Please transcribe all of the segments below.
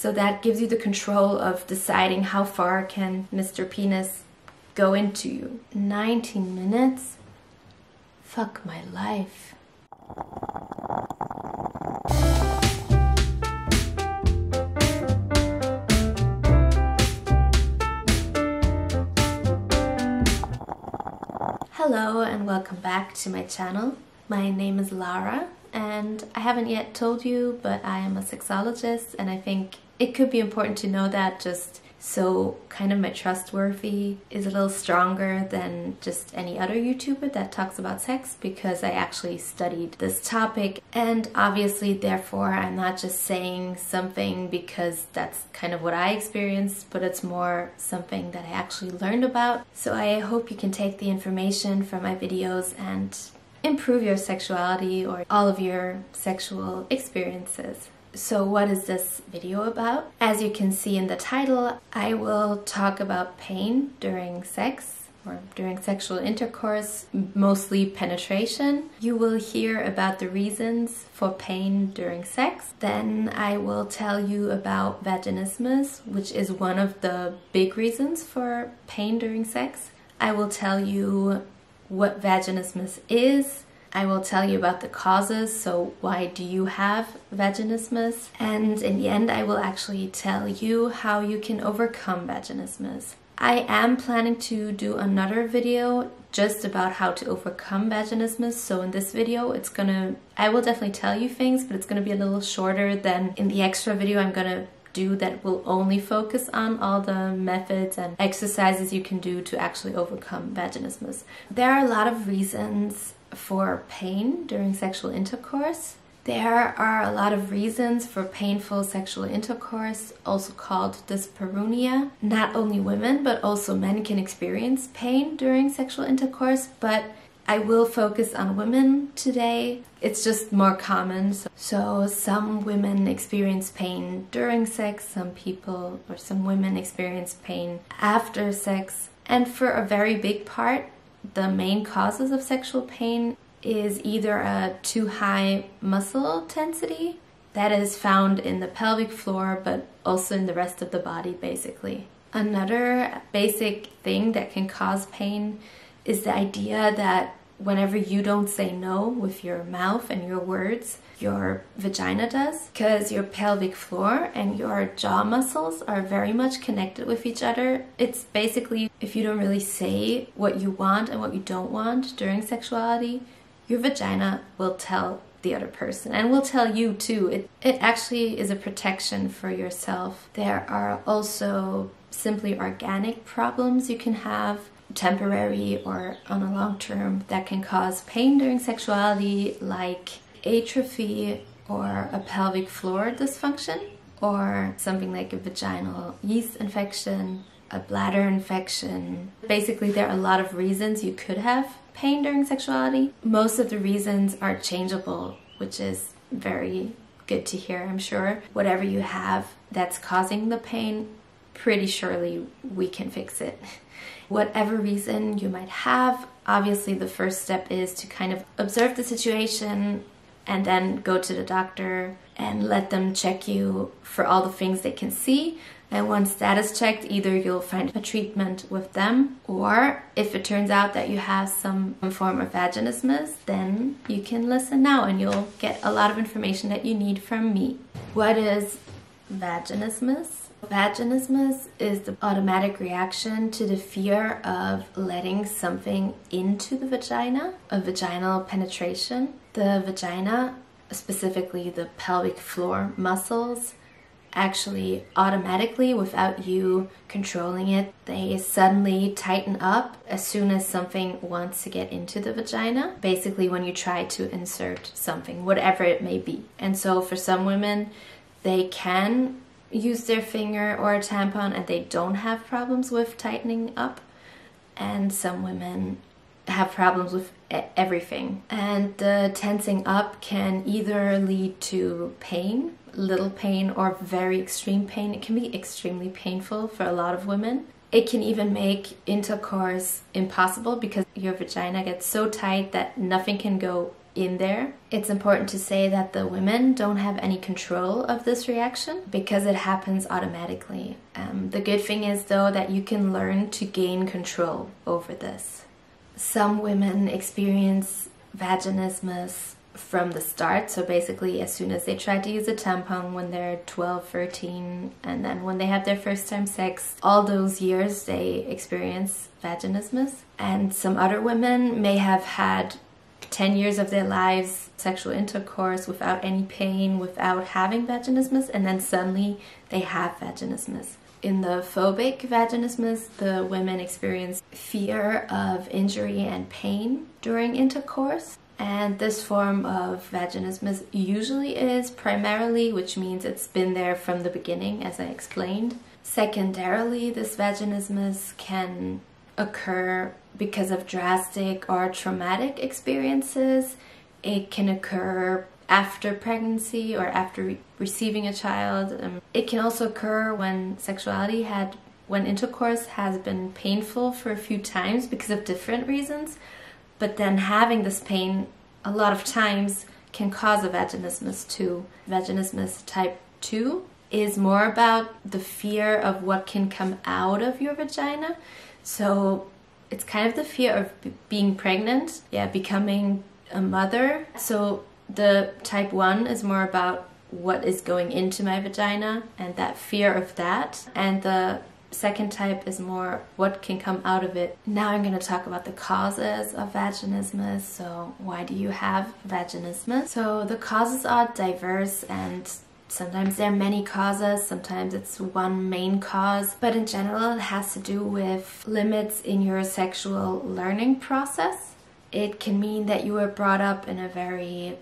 So that gives you the control of deciding how far can Mr. Penis go into you. 19 minutes? Fuck my life. Hello and welcome back to my channel. My name is Lara and I haven't yet told you, but I am a sexologist, and I think it could be important to know that, just so kind of my trustworthy is a little stronger than just any other YouTuber that talks about sex, because I actually studied this topic, and obviously therefore I'm not just saying something because that's kind of what I experienced, but it's more something that I actually learned about. So I hope you can take the information from my videos and improve your sexuality or all of your sexual experiences. So what is this video about? As you can see in the title, I will talk about pain during sex or during sexual intercourse, mostly penetration. You will hear about the reasons for pain during sex. Then I will tell you about vaginismus, which is one of the big reasons for pain during sex. I will tell you what vaginismus is. I will tell you about the causes, so why do you have vaginismus? And in the end, I will actually tell you how you can overcome vaginismus. I am planning to do another video just about how to overcome vaginismus. So in this video, I will definitely tell you things, but it's gonna be a little shorter than in the extra video I'm gonna do that will only focus on all the methods and exercises you can do to actually overcome vaginismus. There are a lot of reasons for pain during sexual intercourse. There are a lot of reasons for painful sexual intercourse, also called dyspareunia. Not only women, but also men can experience pain during sexual intercourse, but I will focus on women today. It's just more common. So some women experience pain during sex, some women experience pain after sex. And for a very big part, the main causes of sexual pain is either a too high muscle tensity that is found in the pelvic floor, but also in the rest of the body, basically. Another basic thing that can cause pain is the idea that whenever you don't say no with your mouth and your words, your vagina does, because your pelvic floor and your jaw muscles are very much connected with each other. It's basically, if you don't really say what you want and what you don't want during sexuality, your vagina will tell the other person, and will tell you too. It actually is a protection for yourself. There are also simply organic problems you can have, temporary or on a long term, that can cause pain during sexuality, like atrophy or a pelvic floor dysfunction, or something like a vaginal yeast infection, a bladder infection. Basically, there are a lot of reasons you could have pain during sexuality. Most of the reasons are changeable, which is very good to hear, I'm sure. Whatever you have that's causing the pain, pretty surely we can fix it. Whatever reason you might have, obviously the first step is to kind of observe the situation and then go to the doctor and let them check you for all the things they can see. And once that is checked, either you'll find a treatment with them, or if it turns out that you have some form of vaginismus, then you can listen now and you'll get a lot of information that you need from me. What is vaginismus? Vaginismus is the automatic reaction to the fear of letting something into the vagina, a vaginal penetration. The vagina, specifically the pelvic floor muscles, actually automatically, without you controlling it, they suddenly tighten up as soon as something wants to get into the vagina. Basically when you try to insert something, whatever it may be. And so for some women, they can use their finger or a tampon and they don't have problems with tightening up, and some women have problems with everything. And the tensing up can either lead to pain, little pain, or very extreme pain. It can be extremely painful for a lot of women. It can even make intercourse impossible because your vagina gets so tight that nothing can go in there. It's important to say that the women don't have any control of this reaction because it happens automatically. The good thing is though that you can learn to gain control over this. Some women experience vaginismus from the start, so basically as soon as they try to use a tampon when they're 12, 13, and then when they have their first time sex, all those years they experience vaginismus. And some other women may have had 10 years of their lives sexual intercourse without any pain, without having vaginismus, and then suddenly they have vaginismus. In the phobic vaginismus, the women experience fear of injury and pain during intercourse. And this form of vaginismus usually is primarily, which means it's been there from the beginning, as I explained. Secondarily, this vaginismus can occur because of drastic or traumatic experiences. It can occur after pregnancy or after receiving a child. It can also occur when when intercourse has been painful for a few times because of different reasons. But then having this pain a lot of times can cause a vaginismus too. Vaginismus type 2 is more about the fear of what can come out of your vagina. So it's kind of the fear of being pregnant, becoming a mother. So the type 1 is more about what is going into my vagina and that fear of that. And the second type is more what can come out of it. Now I'm going to talk about the causes of vaginismus. So why do you have vaginismus? So the causes are diverse, and sometimes there are many causes, sometimes it's one main cause, but in general it has to do with limits in your sexual learning process. It can mean that you were brought up in a very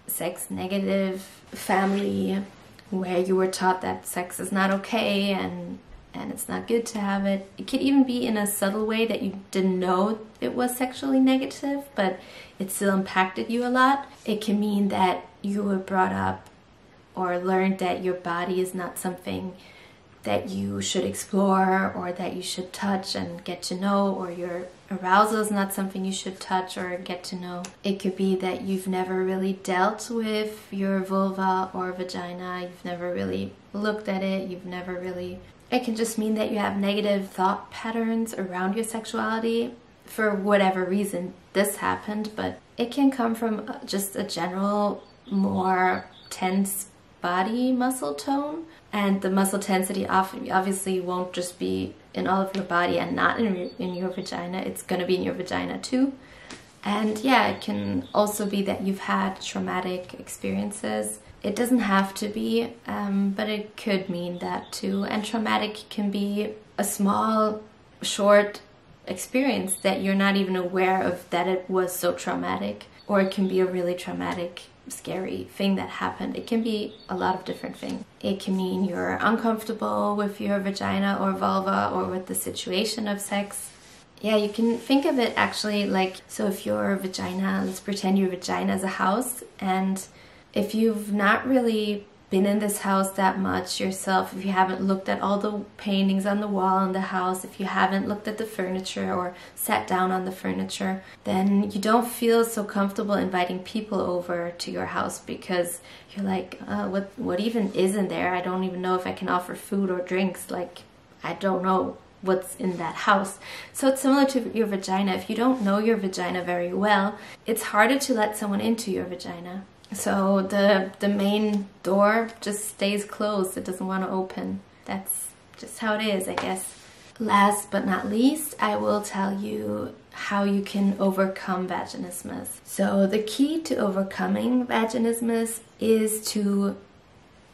sex negative family where you were taught that sex is not okay and it's not good to have it. It could even be in a subtle way that you didn't know it was sexually negative, but it still impacted you a lot. It can mean that you were brought up or learned that your body is not something that you should explore or that you should touch and get to know, or your arousal is not something you should touch or get to know. It could be that you've never really dealt with your vulva or vagina, you've never really looked at it, It can just mean that you have negative thought patterns around your sexuality for whatever reason this happened, but it can come from just a general, more tense body muscle tone. And the muscle tensity obviously won't just be in all of your body and not in your vagina. It's going to be in your vagina too. And yeah, it can also be that you've had traumatic experiences. It doesn't have to be, but it could mean that too. And traumatic can be a small, short experience that you're not even aware of that it was so traumatic. Or it can be a really traumatic, scary thing that happened. It can be a lot of different things. It can mean you're uncomfortable with your vagina or vulva or with the situation of sex. Yeah, you can think of it actually like, so if your vagina, let's pretend your vagina is a house, and if you've not really been in this house that much yourself, if you haven't looked at all the paintings on the wall in the house, if you haven't looked at the furniture or sat down on the furniture, then you don't feel so comfortable inviting people over to your house because you're like, what even is in there? I don't even know if I can offer food or drinks. Like, I don't know what's in that house. So it's similar to your vagina. If you don't know your vagina very well, it's harder to let someone into your vagina. So the main door just stays closed. It doesn't want to open. That's just how it is, I guess. Last but not least, I will tell you how you can overcome vaginismus. So the key to overcoming vaginismus is to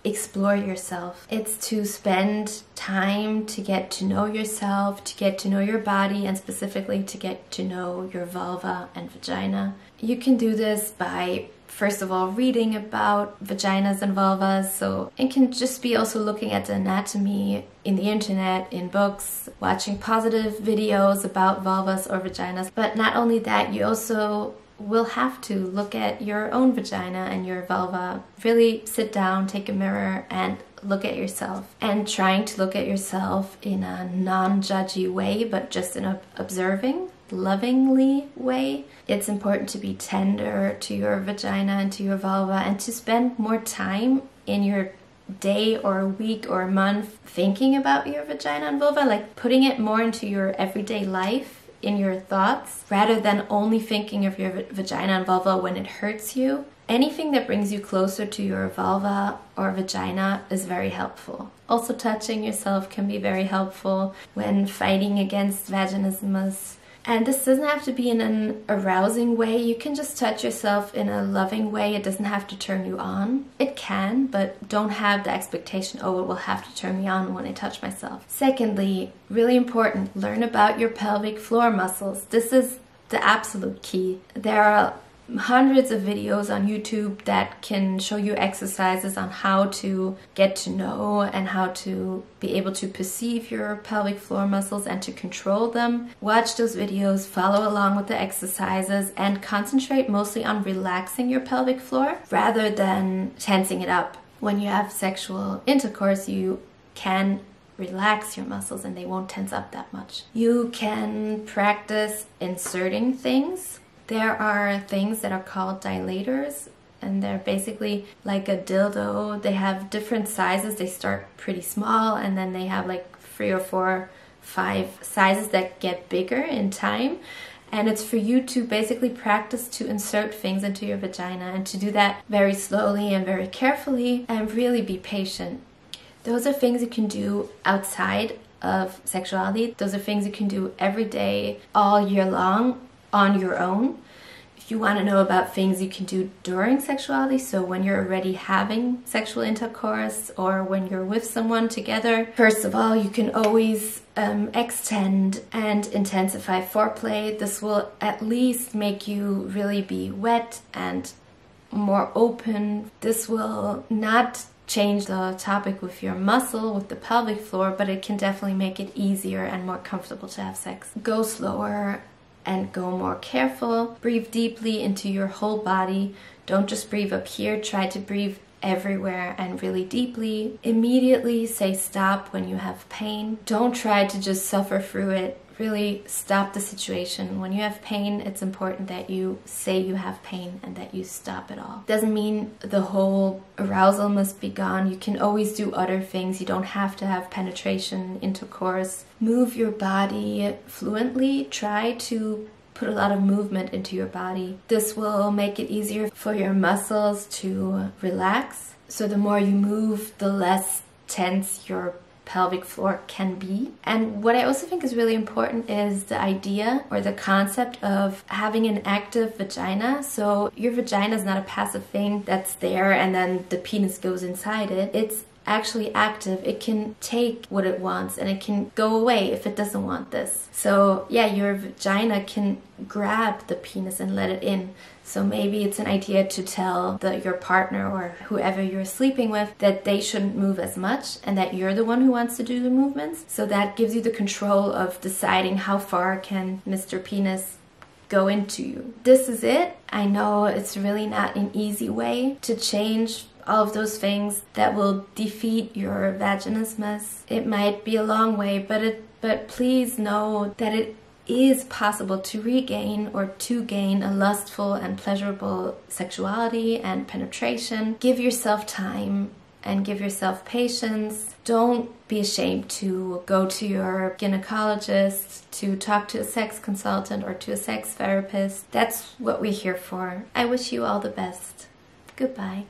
explore yourself. It's to spend time to get to know yourself, to get to know your body, and specifically to get to know your vulva and vagina. You can do this by, first of all, reading about vaginas and vulvas. So it can just be also looking at the anatomy in the internet, in books, watching positive videos about vulvas or vaginas. But not only that, you also will have to look at your own vagina and your vulva. Really sit down, take a mirror, and look at yourself. And trying to look at yourself in a non-judgy way, but just in observing. lovingly way. It's important to be tender to your vagina and to your vulva, and to spend more time in your day or a week or a month thinking about your vagina and vulva, like putting it more into your everyday life, in your thoughts, rather than only thinking of your vagina and vulva when it hurts you. Anything that brings you closer to your vulva or vagina is very helpful. Also, touching yourself can be very helpful when fighting against vaginismus. And this doesn't have to be in an arousing way. You can just touch yourself in a loving way. It doesn't have to turn you on. It can, but don't have the expectation, oh, it will have to turn me on when I touch myself. Secondly, really important, learn about your pelvic floor muscles. This is the absolute key. There are hundreds of videos on YouTube that can show you exercises on how to get to know and how to be able to perceive your pelvic floor muscles and to control them. Watch those videos, follow along with the exercises, and concentrate mostly on relaxing your pelvic floor rather than tensing it up. When you have sexual intercourse, you can relax your muscles and they won't tense up that much. You can practice inserting things. There are things that are called dilators, and they're basically like a dildo. They have different sizes. They start pretty small, and then they have like 3 or 4, 5 sizes that get bigger in time. And it's for you to basically practice to insert things into your vagina, and to do that very slowly and very carefully, and really be patient. Those are things you can do outside of sexuality. Those are things you can do every day, all year long, on your own. If you want to know about things you can do during sexuality, so when you're already having sexual intercourse or when you're with someone together, first of all, you can always extend and intensify foreplay. This will at least make you really be wet and more open. This will not change the topic with your muscle, with the pelvic floor, but it can definitely make it easier and more comfortable to have sex. Go slower and go more careful. Breathe deeply into your whole body. Don't just breathe up here. Try to breathe everywhere and really deeply. Immediately say stop when you have pain. Don't try to just suffer through it. Really stop the situation. When you have pain, it's important that you say you have pain and that you stop it all. Doesn't mean the whole arousal must be gone. You can always do other things. You don't have to have penetration, intercourse. Move your body fluently. Try to put a lot of movement into your body. This will make it easier for your muscles to relax. So the more you move, the less tense your pelvic floor can be. And what I also think is really important is the idea or the concept of having an active vagina. So your vagina is not a passive thing that's there and then the penis goes inside it. It's actually active. It can take what it wants and it can go away if it doesn't want this. So yeah, your vagina can grab the penis and let it in. So maybe it's an idea to tell your partner or whoever you're sleeping with that they shouldn't move as much and that you're the one who wants to do the movements. So that gives you the control of deciding how far can Mr. Penis go into you. This is it. I know it's really not an easy way to change all of those things that will defeat your vaginismus. It might be a long way, but please know that it is possible to regain or to gain a lustful and pleasurable sexuality and penetration. Give yourself time and give yourself patience. Don't be ashamed to go to your gynecologist, to talk to a sex consultant or to a sex therapist. That's what we're here for. I wish you all the best. Goodbye.